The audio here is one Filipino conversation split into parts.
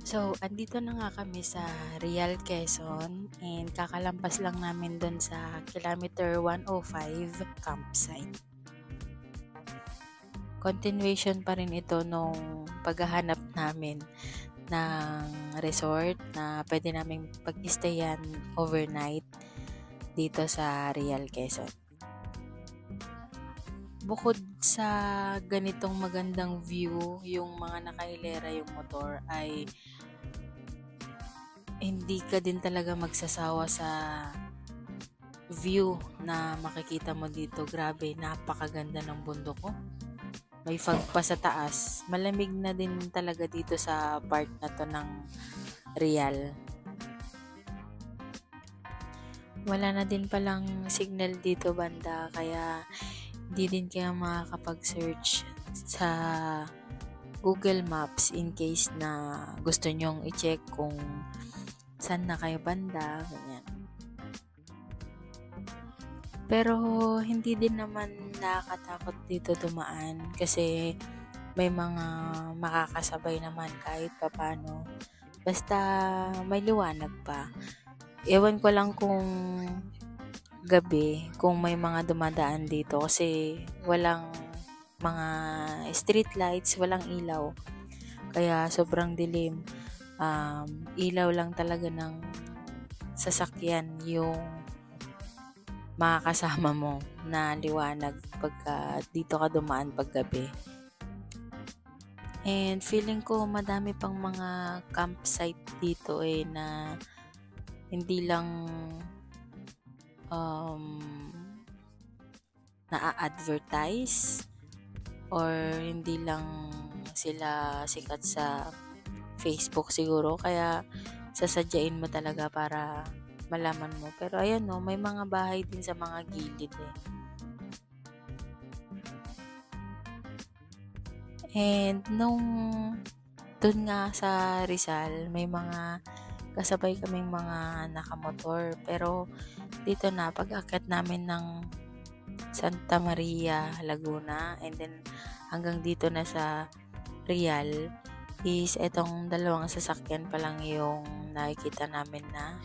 So, andito na nga kami sa Real Quezon and kakalampas lang namin doon sa kilometer 105 campsite. Continuation pa rin ito nung paghahanap namin ng resort na pwede naming pag-stayan overnight dito sa Real Quezon. Bukod sa ganitong magandang view, yung mga nakahilera yung motor ay hindi ka din talaga magsasawa sa view na makikita mo dito. Grabe, napakaganda ng bundok ko. May fog pa sa taas. Malamig na din talaga dito sa part na to ng Real. Wala na din palang signal dito banda, kaya hindi din kayo makakapag-search sa Google Maps in case na gusto nyong i-check kung saan na kayo banda, ganyan. Pero hindi din naman nakakatakot dito dumaan kasi may mga makakasabay naman kahit papano. Basta may liwanag pa. Ewan ko lang kung gabi kung may mga dumadaan dito kasi walang mga street lights, walang ilaw. Kaya sobrang dilim. Ilaw lang talaga ng sasakyan yung makakasama mo na liwanag pagka dito ka dumaan paggabi. And feeling ko madami pang mga campsite dito na hindi lang na-advertise or hindi lang sila sikat sa Facebook siguro, kaya sasadyain mo talaga para malaman mo. Pero ayan no, may mga bahay din sa mga gilid And nung dun nga sa Rizal, may mga kasabay kaming mga nakamotor. Pero dito na, pag-akyat namin ng Santa Maria, Laguna, and then hanggang dito na sa Real, is etong dalawang sasakyan pa lang yung nakikita namin na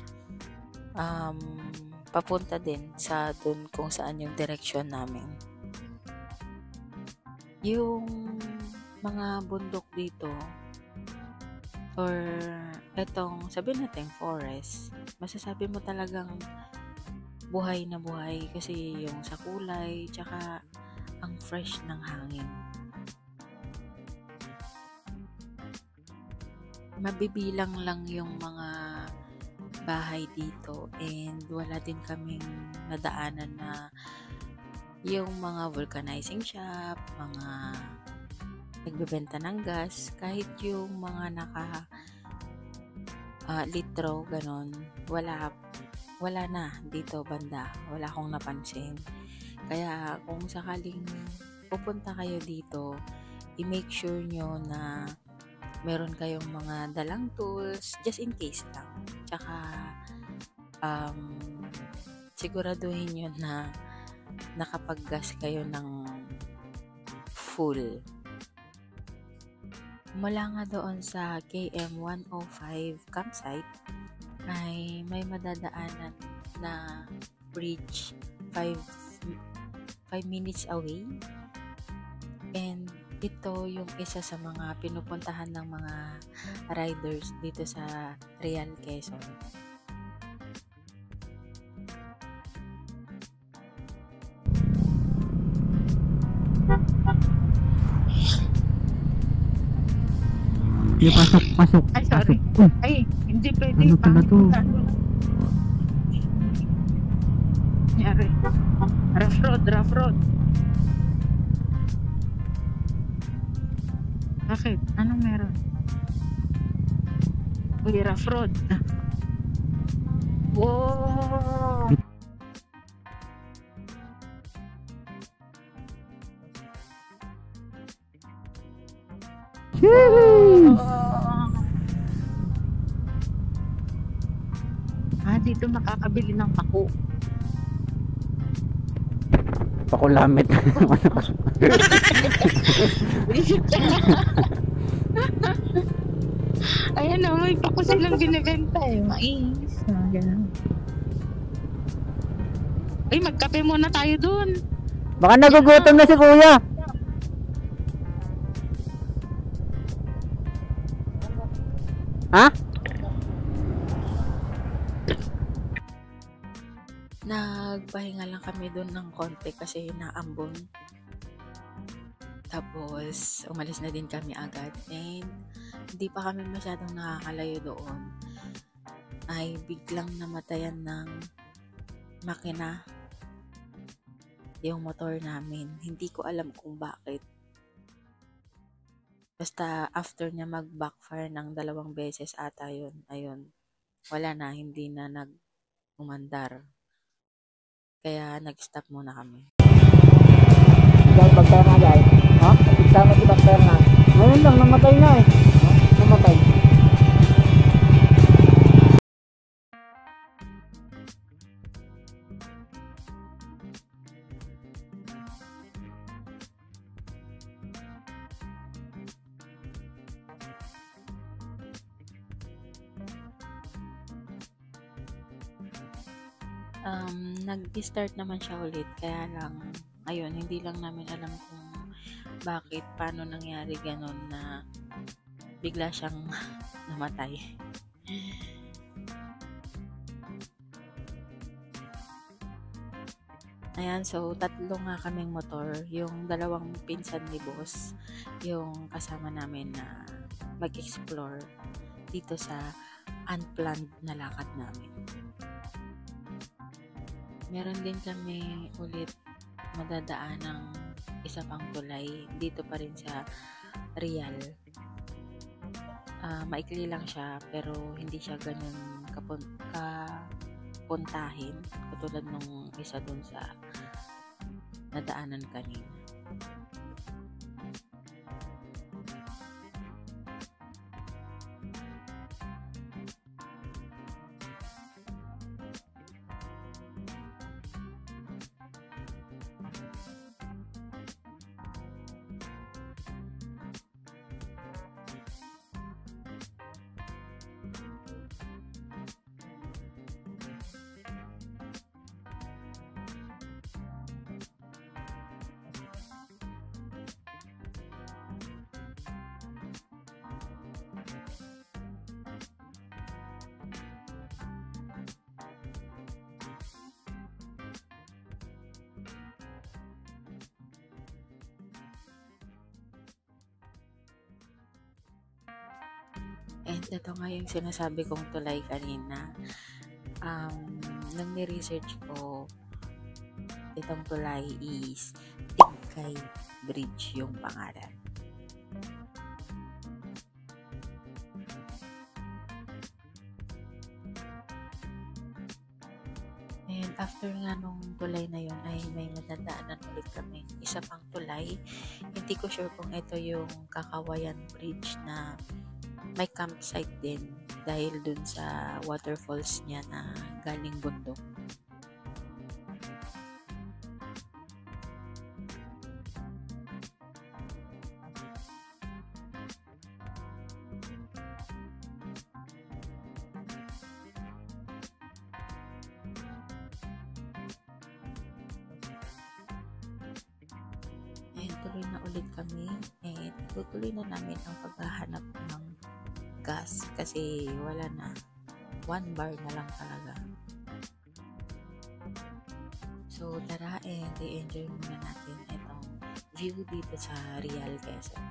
papunta din sa dun kung saan yung direksyon namin. Yung mga bundok dito, or etong sabihin natin forest, masasabi mo talagang buhay na buhay kasi yung sa kulay tsaka ang fresh ng hangin. Mabibilang lang yung mga bahay dito and wala din kaming nadaanan na yung mga vulcanizing shop, mga nagbebenta ng gas, kahit yung mga litro, ganon, wala na dito banda. Wala akong napansin. Kaya kung sakaling pupunta kayo dito, i-make sure nyo na meron kayong mga dalang tools, just in case lang. Tsaka siguraduhin nyo na nakapag-gas kayo ng full. Mula nga doon sa KM 105 campsite ay may madadaanan na bridge 5 minutes away, and ito yung isa sa mga pinupuntahan ng mga riders dito sa Real Quezon. Sige, pasok. Ay, sorry. Pasok. Ay, hindi pwede. Ano pala to? Nyari. Rough road. Bakit? Anong meron? Uy, rough road. Wow! Dito makakabili ng pako. Pakulamit. Ay, Ayan o, may pako silang binibenta eh. Mais. Ganun. Ay, magkape muna tayo dun. Baka nagugutom na si kuya. Ha? Nagpahinga lang kami doon ng konti kasi naambon. Tapos, umalis na din kami agad. And, hindi pa kami masyadong nakakalayo doon. Ay, biglang namatayan ng makina yung motor namin. Hindi ko alam kung bakit. Basta, after niya mag-backfire ng 2 beses ata yun. Ayun. Wala na, hindi na nag-umandar. Kaya, nag-stop muna kami. Dahil bagtaya na dahil. Ha? Isama si bagtaya na. Ngayon lang, namatay na eh. Ha? Namatay. Nag-start naman siya ulit. Kaya lang, ayun, hindi lang namin alam kung bakit, paano nangyari ganun na bigla siyang namatay. Ayan, so 3 nga kaming motor. Yung 2 pinsan ni boss, yung kasama namin na mag-explore dito sa unplanned na lakad namin. Meron din kami ulit madadaan ng isa pang tulay dito pa rin sa Real. Maikli lang siya pero hindi siya ganun kapuntahin katulad nung isa dun sa nadaanan kanina. And ito nga yung sinasabi kong tulay kanina. Nang ni-research ko, itong tulay is Tigkay Bridge yung pangalan. And after nga nung tulay na yun ay may madadaanan ulit kami. Isa pang tulay. Hindi ko sure kung ito yung Kakawayan Bridge na may campsite din dahil dun sa waterfalls niya na galing bundok. And tuloy na ulit kami and tutuloy na namin ang paghahanap ng gas kasi wala na. 1 bar na lang talaga. So tara and i-enjoy muna natin itong view dito sa Real Quezon.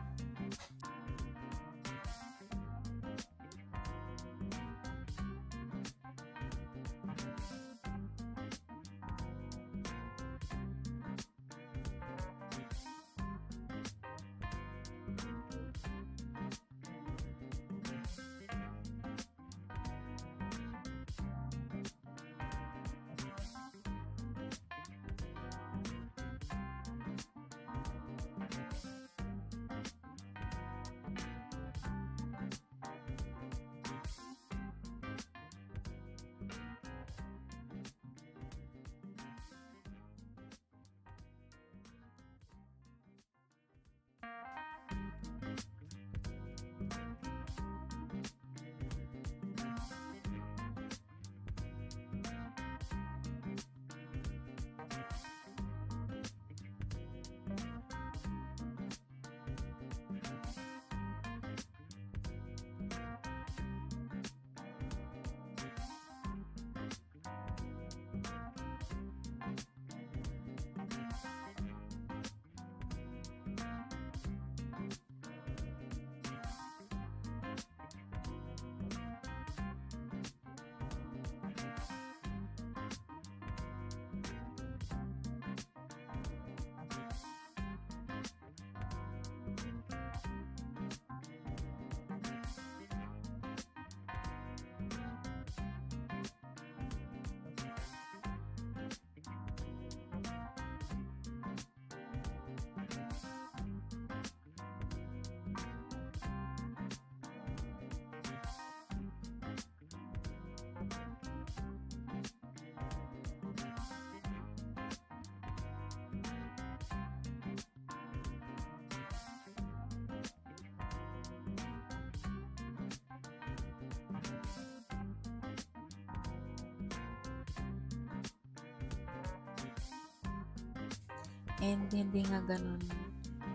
And hindi nga ganun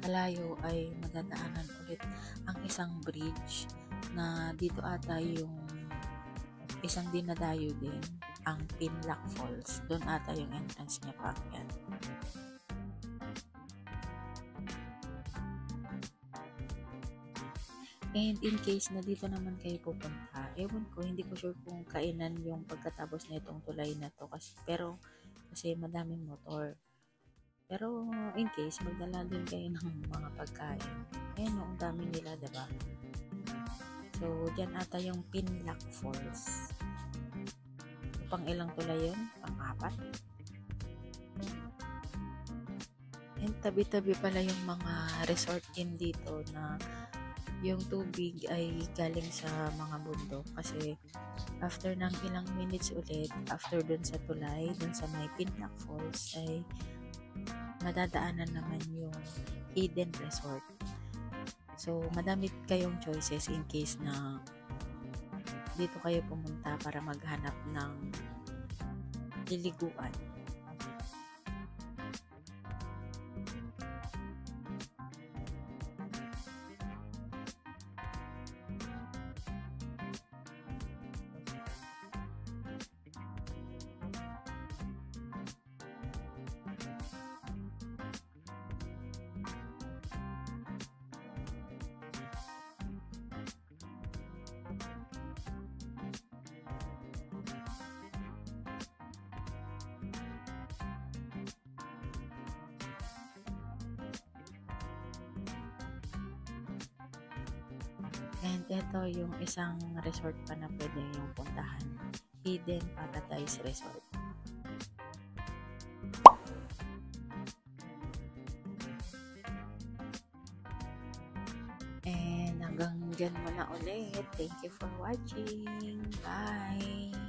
kalayo ay madadaanan ulit ang isang bridge na dito ata yung isang dinadayo din, ang Pinlac Falls. Doon ata yung entrance niya pa yan. And in case na dito naman kayo pupunta, ewan ko, hindi ko sure kung kainan yung pagkatapos na itong tulay na to. Kasi madaming motor. Pero in case, magdala din kayo ng mga pagkain. Ayan o, ang dami nila, diba? So, dyan ata yung Pinlac Falls. Pang ilang tulay yun? Pang-apat? And tabi-tabi pala yung mga resort inn dito na yung tubig ay galing sa mga bundok kasi after ng ilang minutes ulit, after dun sa tulay, dun sa may Pinlac Falls ay madadaanan naman yung Hidden Resort. So, madami kayong choices in case na dito kayo pumunta para maghanap ng liliguan. And ito yung isang resort pa na pwede yung puntahan. Hidden Paradise Resort. And hanggang dyan muna ulit. Thank you for watching. Bye!